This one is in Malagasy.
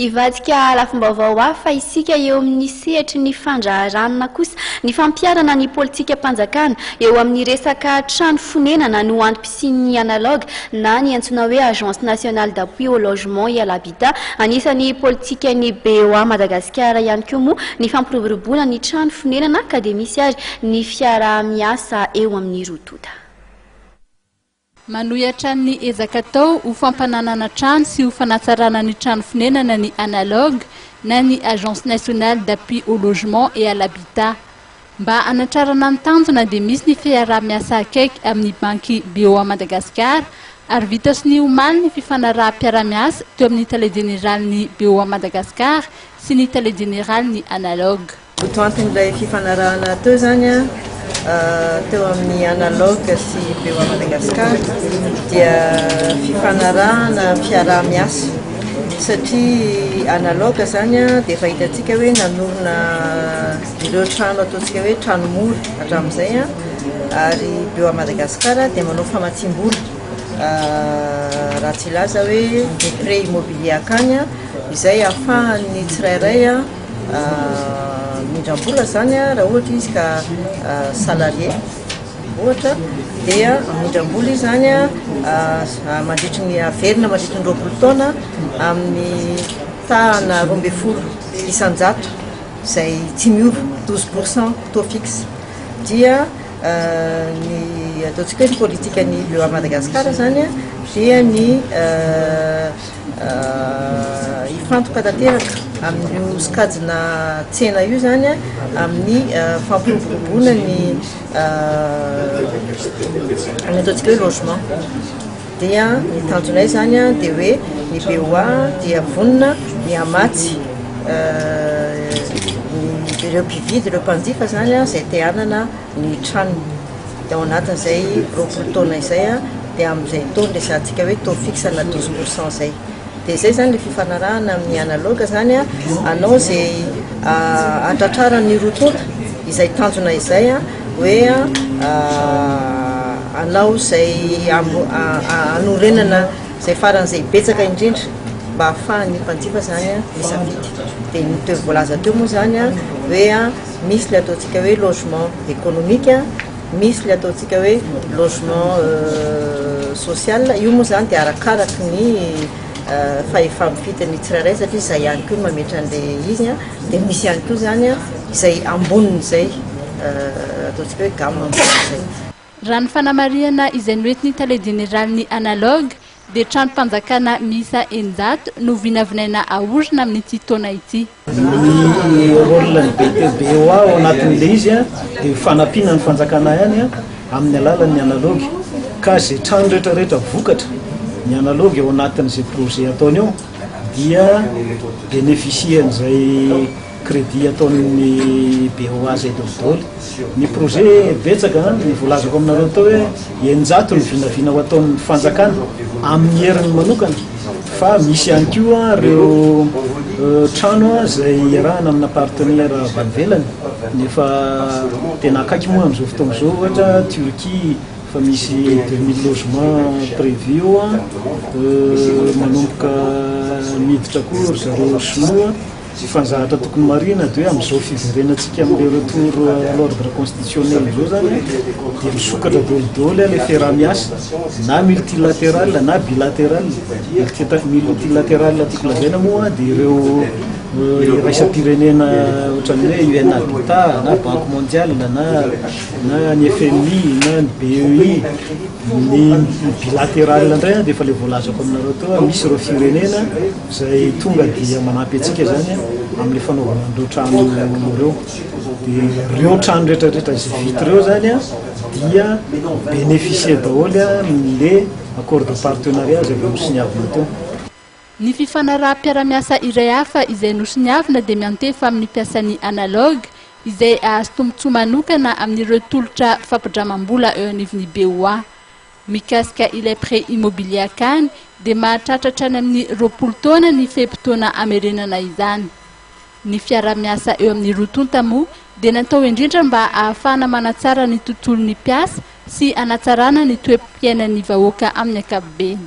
Ivadika lafim-baovao hafa isika eo amin'ny sehatry ny fandraharana kosa ny fampiarana ny politikam-panjakana eo amin'ny resaka trano fonenana no antom-pisian'ny Analogh na ny antsoina hoe Agence nationale d'appui au logement et à l'habitat. Anisan'ny politikany BOA Madagasikara ihany koa moa ny fampiroboroboana ny trano fonenana ka dia misy ary ny fiaraha-miasa eo amin'ny tonta. Manohitra ny ezaka tao ho fampananana trano sy ho fanatsarana ny trano fonenana ny Analogh na ny Agence nationale d'appui au logement et à l'habitat. Mba anatrarana ny tanjona dia misy ny fiaraha-miasa akaiky amin'ny banky BOA Madagasikara ary vita sy ny omaly ny fifanaraha-piaraha-miasa teo amin'ny tale général ny BOA Madagasikara sy ny tale général ny Analogh. Toantin'ilay fifanarahana teo zany teo amin'ny Analogh sy BOA Madagasikara dia fifanarahana fiaraha-miasa satria Analogh zany dia fahitantsika hoe nanorina ireo trano ataontsika hoe trano mora hatramin'izay ary BOA Madagasikara dia manao famatsim-bola raha tsy ilaza hoe pré immobilier akany izay ahafahan'ny tsirairay mindram-bola zany raha ohatra izy ka salarié ohatra dia mindram-bola izy zany mandritry ny averina mandritry ny 20 taona amin'ny tahana 12 isanjato izay tsy miova 12% taux fixe dia ny ataontsika hoe ny politikany BOA Madagasikara zany dia ny ifantoka tanteraka amin'io sikajina tsena io zany amin'ny fampiroboroboana ny ataontsika hoe logement dia ny tanjonay zany dia hoe ny BOA dia vonona ny amatsy ireo mpividy ireo mpanjifa zany izay te hanana ny trano dia ao anatin'izay 20 taona izay dia amin'izay taona resantsika hoe taux fixe na 12% zay. Dia izay zany le fifanarahana amin'ny Analogh zany anao izay antratrarany roa tonta izay tanjona izay hoe anao izay anorenana izay faran'izay betsaka indrindra mba ahafahan'ny mpanjifa zany misafidy. Dia ny teo voalaza teo moa zany hoe misy le ataontsika hoe logement économique misy le ataontsika hoe logement social. Io moa zany dia arakaraky ny fahefa-mifidy ny tsirairay satria izay ihany koa mametra an'ilay izy dia misy ihany koa zany izay ambonin'izay ataontsika hoe gamme ambonin'izay. Raha ny fanamariana izay noentiny tale général ny Analogh dia trano-panjakana miisa 900 no vinavinaina ahorina amin'ity taona ity. Ny rôle ny BOA ao anatin'ilay izy dia fanampiana ny fanjakana ihany amin'ny alalan'ny Analogh ka izay trano rehetrarehetra vokatra ny Analogh ao anatin'izay projet ataony eo dia bénéficien'izay crédit ataon'ny BOA zay dolidoly. Ny projet betsaka ny voalazako aminareo tao hoe 900 ny vinavina ho ataon'ny fanjakana amin'ny heriny manokana fa misy ihany koa ireo trano izay iarahana amina partenaire valvelany nefa tena akaiky moa amin'izao fotoana izao ohatra Turquie fa misy 2000 logements prévu manomboka miditra koa zareo sinoa fanzahatra tokony marina dia amin'izao fiverenantsika amin'ilay retour à l'ordre constitutionnel zao zany dia misokatra dolidoly le fiaraha-miasa na multilatéral na bilatéral. Multilatéral tiako lazaina moa dia ireo iraisam-pirenena ohatran'ny hoe UN Habitat na Banque mondiale na ny FMI na ny BEI. Ny bilatéral indray dia efa le voalazako aminareo tao misy ireo firenena izay tonga dia manampy antsika zany amin'ny fanaovana an'ireo trano ireo. Dia ireo trano rehetrarehetra izay vita ireo zany dia bénéficier daholo le accord de partenariat izay nosiniavina teo. Ny fifanaraha-piaraha-miasa iray hafa izay nosiniavina dia miantefa amin'ny mpiasan'ny Analogh izay ahazo tombotsoa manokana amin'ireo tolotra fampindramam-bola eo anivon'ny BOA. Mikasika ilay pré immobilier akany dia mahatratratra any amin'ny 20 taona ny fehi-potoana amerenana izany. Ny fiaraha-miasa eo amin'ny tonta moa dia natao indrindra mba ahafahana manatsara ny tontolon'ny mpiasa sy anatsarana ny toe-piainan'ny vahoaka amin'ny ankapobeny.